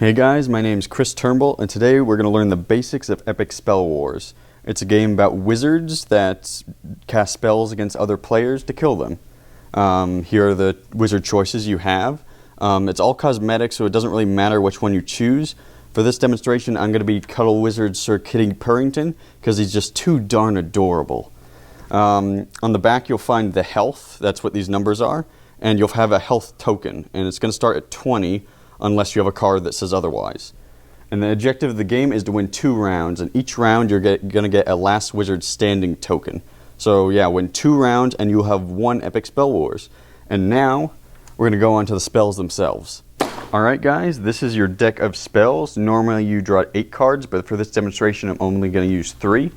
Hey guys, my name's Chris Turnbull, and today we're going to learn the basics of Epic Spell Wars. It's a game about wizards that cast spells against other players to kill them. Here are the wizard choices you have. It's all cosmetic, so it doesn't really matter which one you choose. For this demonstration, I'm going to be Cuddle Wizard Sir Kitty Purrington, because he's just too darn adorable. On the back, you'll find the health, that's what these numbers are, and you'll have a health token, and it's going to start at 20, unless you have a card that says otherwise. And the objective of the game is to win 2 rounds, and each round you're going to get a Last Wizard Standing token. So yeah, win 2 rounds and you'll have 1 Epic Spell Wars. And now, we're going to go on to the spells themselves. Alright guys, this is your deck of spells. Normally you draw 8 cards, but for this demonstration I'm only going to use 3.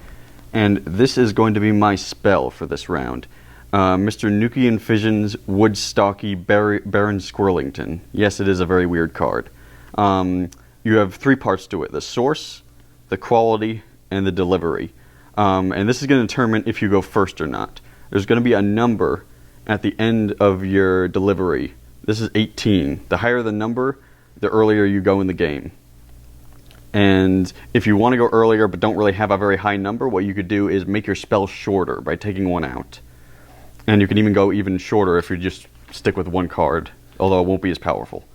And this is going to be my spell for this round. Mr. Nukian Fission's Woodstocky Baron Squirrelington. Yes, it is a very weird card. You have 3 parts to it: the source, the quality, and the delivery. And this is going to determine if you go first or not. There's going to be a number at the end of your delivery. This is 18. The higher the number, the earlier you go in the game. And if you want to go earlier but don't really have a very high number, what you could do is make your spell shorter by taking 1 out. And you can even go even shorter if you just stick with 1 card, although it won't be as powerful.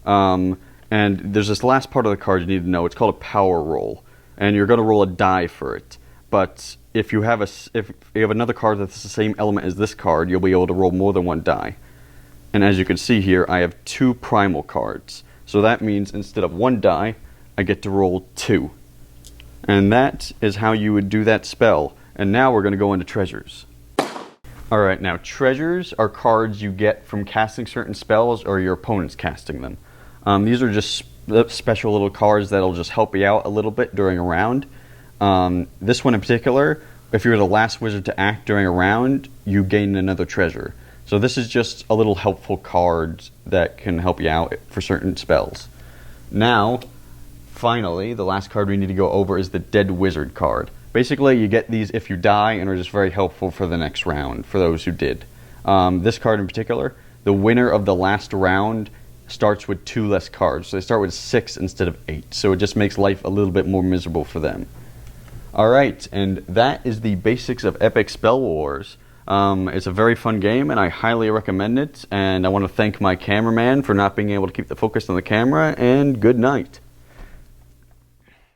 And there's this last part of the card you need to know. It's called a power roll, and you're going to roll a die for it. But if you have another card that's the same element as this card, you'll be able to roll more than 1 die. And as you can see here, I have 2 primal cards. So that means instead of 1 die, I get to roll 2. And that is how you would do that spell. And now we're going to go into treasures. Alright, now treasures are cards you get from casting certain spells or your opponent's casting them. These are just special little cards that'll just help you out a little bit during a round. This one in particular, if you're the last wizard to act during a round, you gain another treasure. So this is just a little helpful card that can help you out for certain spells. Now, finally, the last card we need to go over is the Dead Wizard card. Basically, you get these if you die and are just very helpful for the next round, for those who did. This card in particular, the winner of the last round starts with 2 less cards. So they start with 6 instead of 8. So it just makes life a little bit more miserable for them. Alright, and that is the basics of Epic Spell Wars. It's a very fun game, and I highly recommend it. And I want to thank my cameraman for not being able to keep the focus on the camera, and good night.